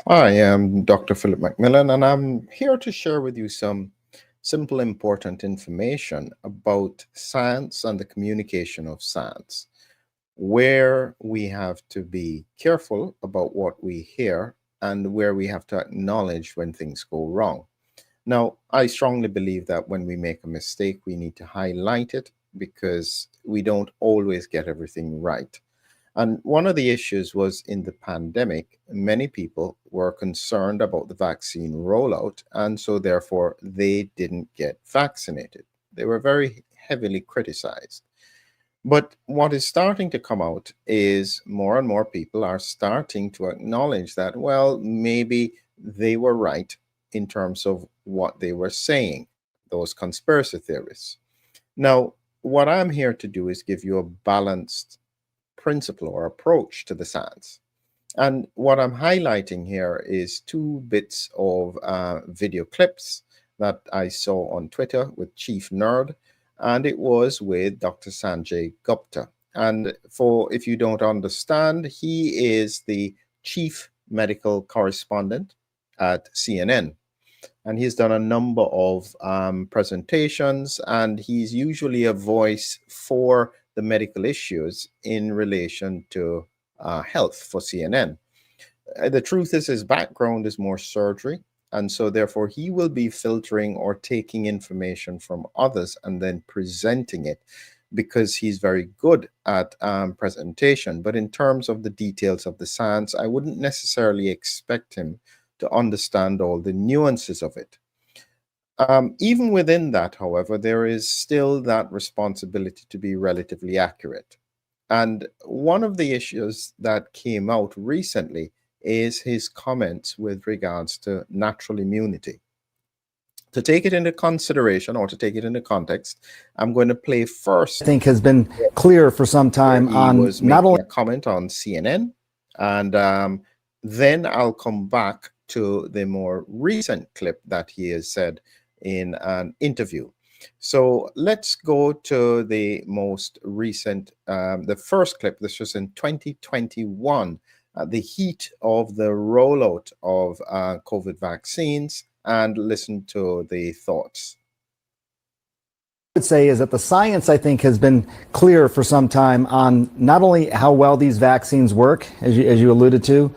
I am Dr. Philip McMillan, and I'm here to share with you some simple, important information about science and the communication of science, where we have to be careful about what we hear and where we have to acknowledge when things go wrong. Now, I strongly believe that when we make a mistake, we need to highlight it because we don't always get everything right. And one of the issues was in the pandemic, many people were concerned about the vaccine rollout, and so therefore they didn't get vaccinated. They were very heavily criticized. But what is starting to come out is more and more people are starting to acknowledge that, well, maybe they were right in terms of what they were saying, those conspiracy theorists. Now, what I'm here to do is give you a balanced principle or approach to the science. And what I'm highlighting here is two bits of video clips that I saw on Twitter with Chief Nerd, and it was with Dr. Sanjay Gupta. And for if you don't understand, he is the chief medical correspondent at CNN. And he's done a number of presentations, and he's usually a voice for the medical issues in relation to health for CNN. The truth is, his background is more surgery, and so therefore he will be filtering or taking information from others and then presenting it because he's very good at presentation. But in terms of the details of the science, I wouldn't necessarily expect him to understand all the nuances of it. Even within that, however, there is still that responsibility to be relatively accurate. And one of the issues that came out recently is his comments with regards to natural immunity. To take it into consideration or to take it into context, I'm going to play I first think has been clear for some where time he on was not making only a comment on CNN, and then I'll come back to the more recent clip that he has said in an interview. So let's go to the most recent, the first clip. This was in 2021, at the heat of the rollout of COVID vaccines, and listen to the thoughts. would say is that the science, I think, has been clear for some time on not only how well these vaccines work, as you alluded to,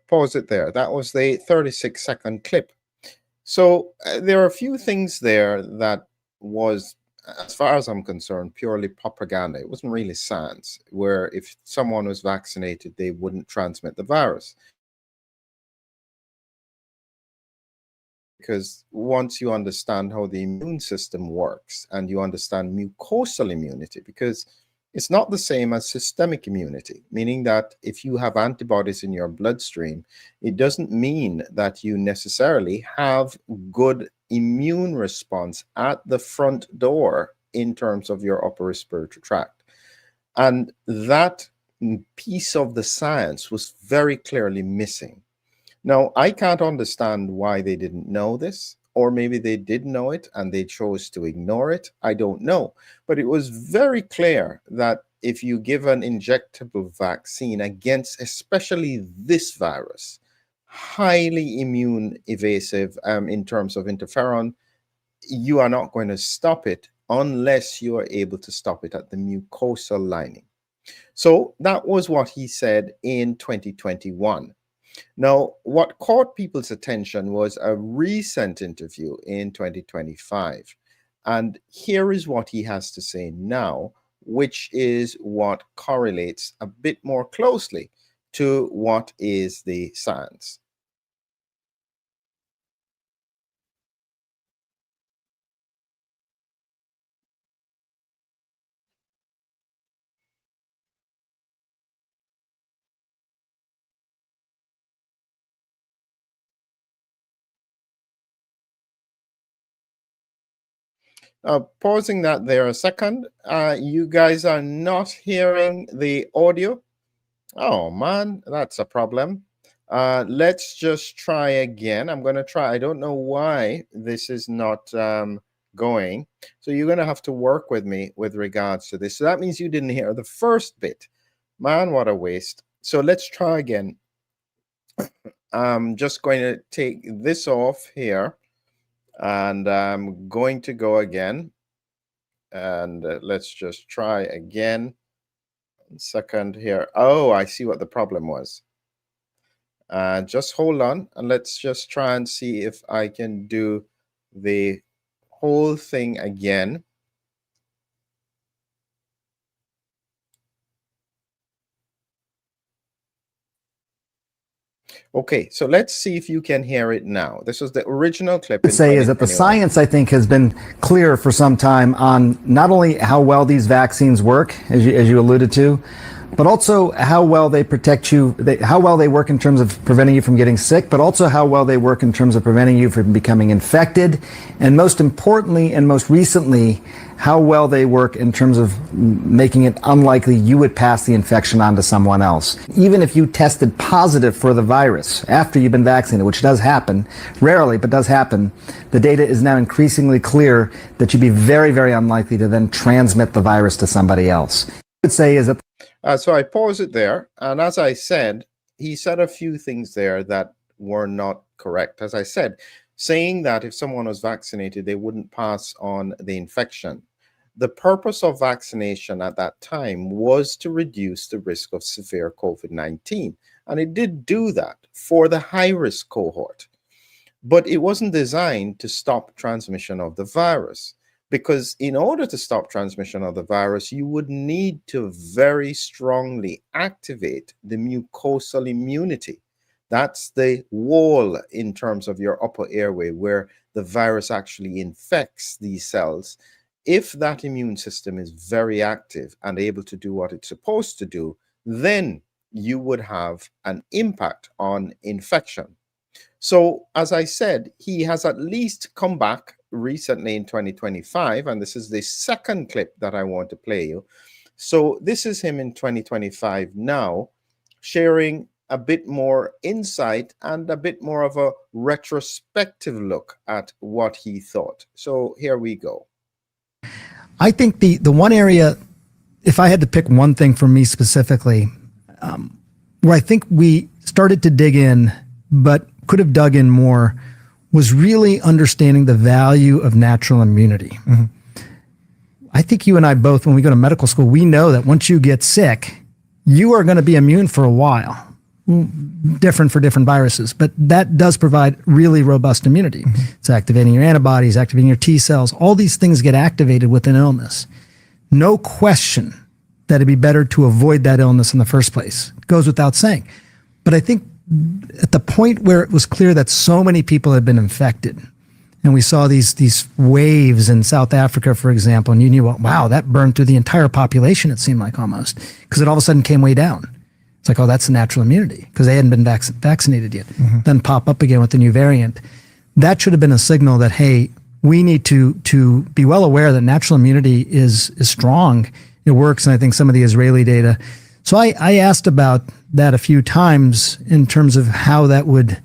Pause it there. That was the 36-second clip. So there are a few things there that was, as far as I'm concerned, purely propaganda. It wasn't really science, where if someone was vaccinated, they wouldn't transmit the virus. Because once you understand how the immune system works and you understand mucosal immunity, because it's not the same as systemic immunity, meaning that if you have antibodies in your bloodstream, it doesn't mean that you necessarily have good immune response at the front door in terms of your upper respiratory tract. And that piece of the science was very clearly missing. Now, I can't understand why they didn't know this, or maybe they did know it and they chose to ignore it. I don't know. But it was very clear that if you give an injectable vaccine against especially this virus, highly immune evasive in terms of interferon, you are not going to stop it unless you are able to stop it at the mucosal lining. So that was what he said in 2021. Now, what caught people's attention was a recent interview in 2025. And here is what he has to say now, which is what correlates a bit more closely to what is the science. Pausing that there a second. You guys are not hearing the audio. Oh man, that's a problem. Let's just try again. I'm going to try. I don't know why this is not going. So you're going to have to work with me with regards to this. So that means you didn't hear the first bit. Man, what a waste. So let's try again. I'm just going to take this off here, and I'm going to go again. And let's just try again. Second here. Oh, I see what the problem was. Just hold on, and let's just try and see if I can do the whole thing again. Okay, so let's see if you can hear it now. This was the original clip. I would say is that the science, I think, has been clear for some time on not only how well these vaccines work, as you alluded to, but also how well they protect you, how well they work in terms of preventing you from getting sick, but also how well they work in terms of preventing you from becoming infected, and most importantly and most recently, how well they work in terms of making it unlikely you would pass the infection on to someone else. Even if you tested positive for the virus after you've been vaccinated, which does happen, rarely, but does happen, the data is now increasingly clear that you'd be very, very unlikely to then transmit the virus to somebody else. I would say is that so I pause it there, and as I said, he said a few things there that were not correct. As I said, saying that if someone was vaccinated, they wouldn't pass on the infection. The purpose of vaccination at that time was to reduce the risk of severe COVID-19, and it did do that for the high-risk cohort. But it wasn't designed to stop transmission of the virus. Because in order to stop transmission of the virus, you would need to very strongly activate the mucosal immunity. That's the wall in terms of your upper airway where the virus actually infects these cells. If that immune system is very active and able to do what it's supposed to do, then you would have an impact on infection. So, as I said, he has at least come back recently in 2025, and this is the second clip that I want to play you. So this is him in 2025 now, sharing a bit more insight and a bit more of a retrospective look at what he thought. So here we go. I think the one area, if I had to pick one thing for me specifically, where I think we started to dig in, but could have dug in more, was really understanding the value of natural immunity. Mm-hmm. I think you and I both, when we go to medical school, we know that once you get sick, you are going to be immune for a while. Different for different viruses, but that does provide really robust immunity. Mm-hmm. It's activating your antibodies, activating your T cells. All these things get activated with an illness. No question that it'd be better to avoid that illness in the first place. It goes without saying. But I think at the point where it was clear that so many people had been infected, and we saw these waves in South Africa, for example, and you knew, wow, that burned through the entire population, it seemed like almost, because it all of a sudden came way down. It's like, oh, that's the natural immunity, because they hadn't been vaccinated yet. Mm-hmm. Then pop up again with the new variant. That should have been a signal that, hey, we need to be well aware that natural immunity is strong. It works, and I think some of the Israeli data. So I asked about that a few times in terms of how that would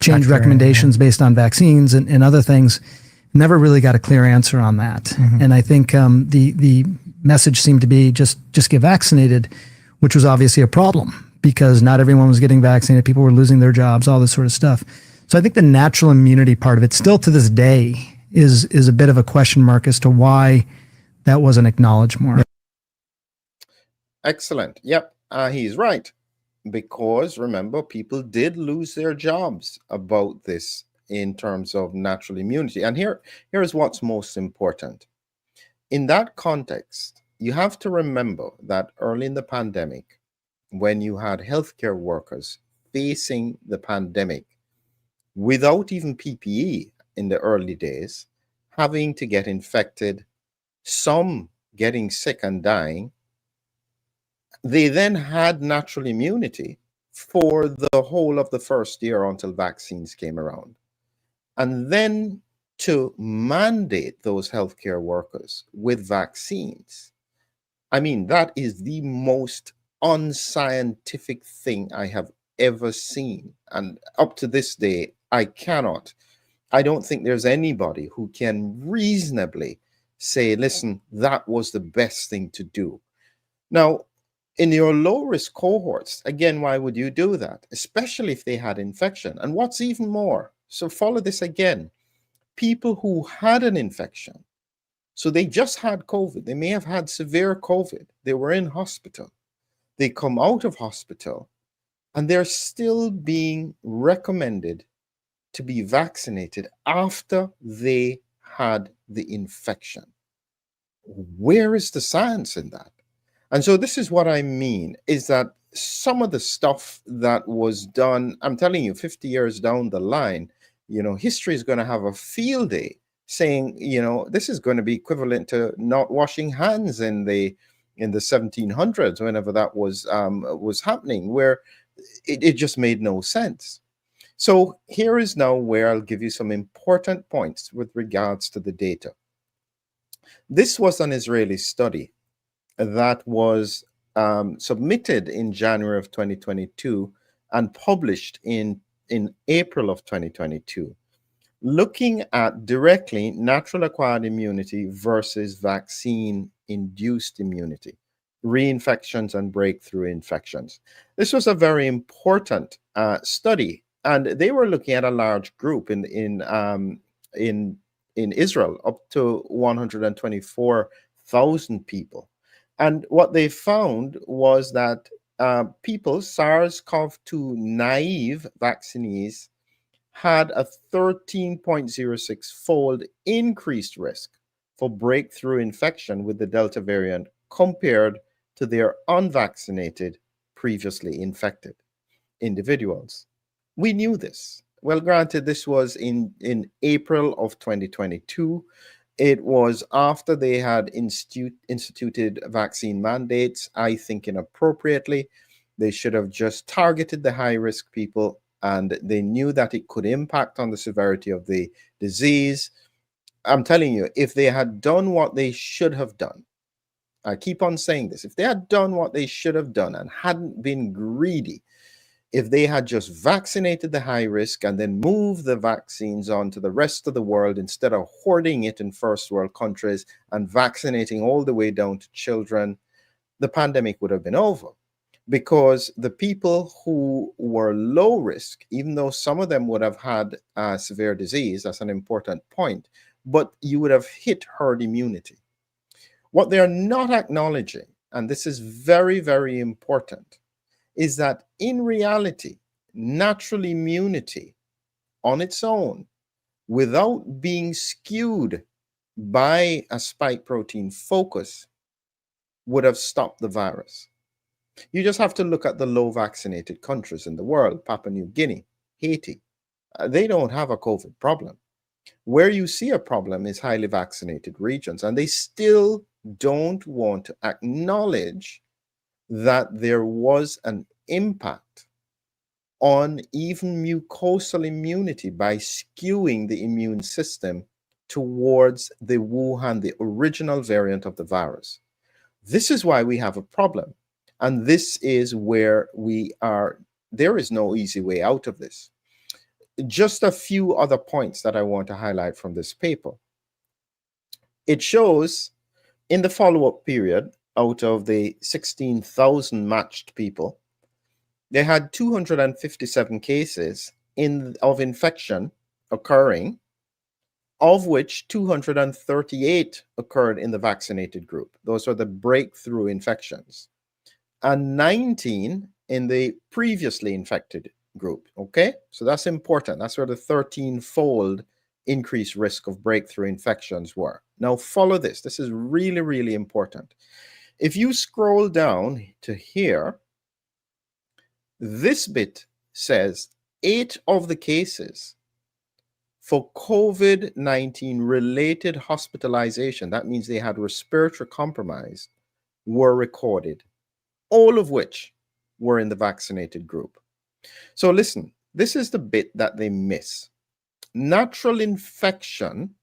change recommendations based on vaccines and other things. Never really got a clear answer on that. Mm-hmm. And I think the message seemed to be just get vaccinated, which was obviously a problem because not everyone was getting vaccinated. People were losing their jobs, all this sort of stuff. So I think the natural immunity part of it still to this day is a bit of a question mark as to why that wasn't acknowledged more. Excellent. Yep, he's right. Because remember, people did lose their jobs about this in terms of natural immunity. And here's what's most important. In that context, you have to remember that early in the pandemic, when you had healthcare workers facing the pandemic without even PPE in the early days, having to get infected, some getting sick and dying, they then had natural immunity for the whole of the first year until vaccines came around. And then to mandate those healthcare workers with vaccines. I mean, that is the most unscientific thing I have ever seen. And up to this day, I don't think there's anybody who can reasonably say, listen, that was the best thing to do. Now, in your low risk cohorts, again, why would you do that? Especially if they had infection. And what's even more, so follow this again, people who had an infection, so they just had COVID, they may have had severe COVID, they were in hospital, they come out of hospital, and they're still being recommended to be vaccinated after they had the infection. Where is the science in that? And so this is what I mean, is that some of the stuff that was done, I'm telling you, 50 years down the line, history is going to have a field day saying, this is going to be equivalent to not washing hands in the 1700s, whenever that was happening, where it just made no sense. So here is now where I'll give you some important points with regards to the data. This was an Israeli study that was submitted in January of 2022 and published in April of 2022, looking at directly natural acquired immunity versus vaccine-induced immunity, reinfections and breakthrough infections. This was a very important study, and they were looking at a large group in Israel, up to 124,000 people. And what they found was that people, SARS-CoV-2 naive vaccinees, had a 13.06-fold increased risk for breakthrough infection with the Delta variant compared to their unvaccinated, previously infected individuals. We knew this. Well, granted, this was in April of 2022. It was after they had instituted vaccine mandates, I think inappropriately. They should have just targeted the high-risk people, and they knew that it could impact on the severity of the disease. I'm telling you, if they had done what they should have done, I keep on saying this, if they had done what they should have done and hadn't been greedy, if they had just vaccinated the high risk and then moved the vaccines on to the rest of the world instead of hoarding it in first world countries and vaccinating all the way down to children, the pandemic would have been over. Because the people who were low risk, even though some of them would have had severe disease, that's an important point, but you would have hit herd immunity. What they're not acknowledging, and this is very, very important, is that in reality, natural immunity on its own, without being skewed by a spike protein focus, would have stopped the virus. You just have to look at the low vaccinated countries in the world, Papua New Guinea, Haiti. They don't have a COVID problem. Where you see a problem is highly vaccinated regions, and they still don't want to acknowledge that there was an impact on even mucosal immunity by skewing the immune system towards the Wuhan, the original variant of the virus. This is why we have a problem. And this is where we are. There is no easy way out of this. Just a few other points that I want to highlight from this paper. It shows in the follow-up period, out of the 16,000 matched people, they had 257 cases of infection occurring, of which 238 occurred in the vaccinated group. Those are the breakthrough infections. And 19 in the previously infected group. Okay, so that's important. That's where the 13-fold increased risk of breakthrough infections were. Now follow this. This is really, really important. If you scroll down to here, this bit says 8 of the cases for COVID-19 related hospitalization, that means they had respiratory compromise, were recorded, all of which were in the vaccinated group. So listen, this is the bit that they miss. natural infection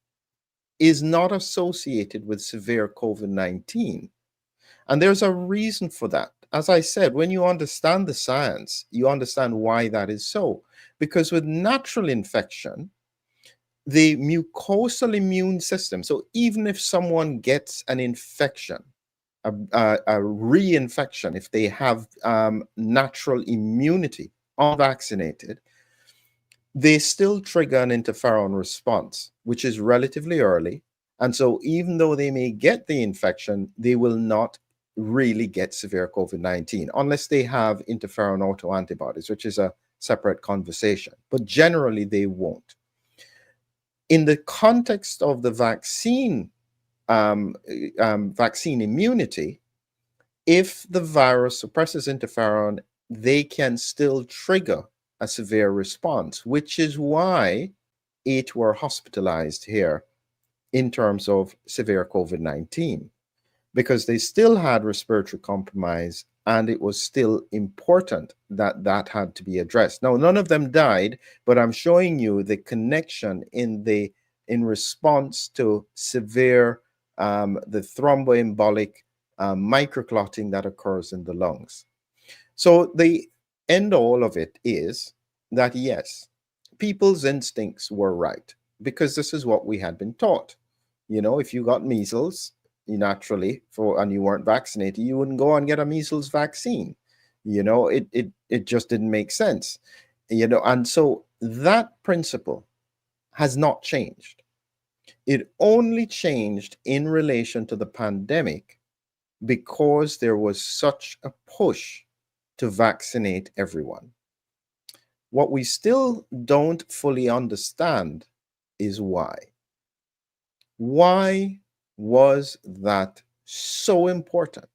is not associated with severe COVID-19. And there's a reason for that. As I said, when you understand the science, you understand why that is so. Because with natural infection, the mucosal immune system, so even if someone gets an infection, a reinfection, if they have natural immunity, unvaccinated, they still trigger an interferon response, which is relatively early. And so even though they may get the infection, they will not really get severe COVID-19 unless they have interferon autoantibodies, which is a separate conversation. But generally, they won't. In the context of the vaccine immunity, if the virus suppresses interferon, they can still trigger a severe response, which is why 8 were hospitalized here in terms of severe COVID-19, because they still had respiratory compromise, and it was still important that that had to be addressed. Now, none of them died, but I'm showing you the connection in response to severe the thromboembolic microclotting that occurs in the lungs. So the end all of it is that, yes, people's instincts were right, because this is what we had been taught. You know, if you got measles, you naturally, and you weren't vaccinated, you wouldn't go and get a measles vaccine. You know, it just didn't make sense. You know, and so that principle has not changed. It only changed in relation to the pandemic because there was such a push to vaccinate everyone. What we still don't fully understand is why. Why was that so important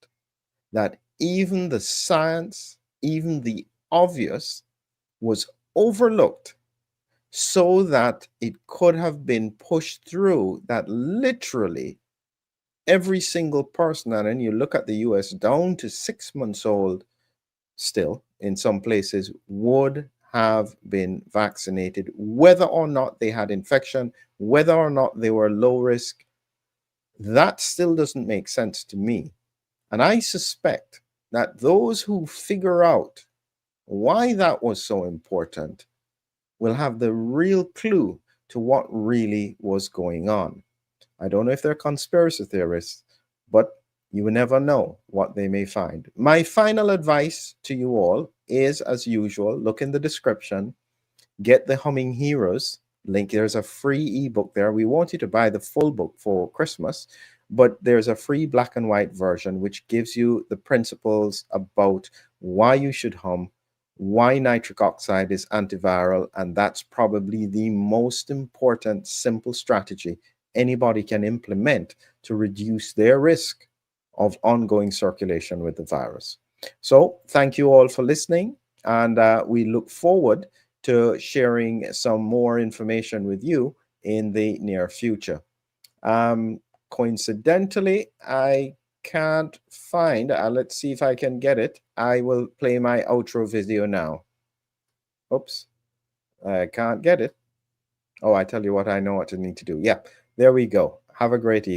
that even the science, even the obvious, was overlooked so that it could have been pushed through that literally every single person, and then you look at the US down to 6 months old, still in some places, would have been vaccinated, whether or not they had infection, whether or not they were low risk. That still doesn't make sense to me. And I suspect that those who figure out why that was so important will have the real clue to what really was going on. I don't know if they're conspiracy theorists, but you will never know what they may find. My final advice to you all is, as usual, look in the description, get the Humming Heroes link. There's a free ebook there. We want you to buy the full book for Christmas, but there's a free black and white version which gives you the principles about why you should hum, why nitric oxide is antiviral, and that's probably the most important simple strategy anybody can implement to reduce their risk of ongoing circulation with the virus. So thank you all for listening, and we look forward to sharing some more information with you in the near future. Coincidentally, I can't find, let's see if I can get it. I will play my outro video now. Oops, I can't get it. Oh, I tell you what, I know what I need to do. Yeah, there we go. Have a great evening.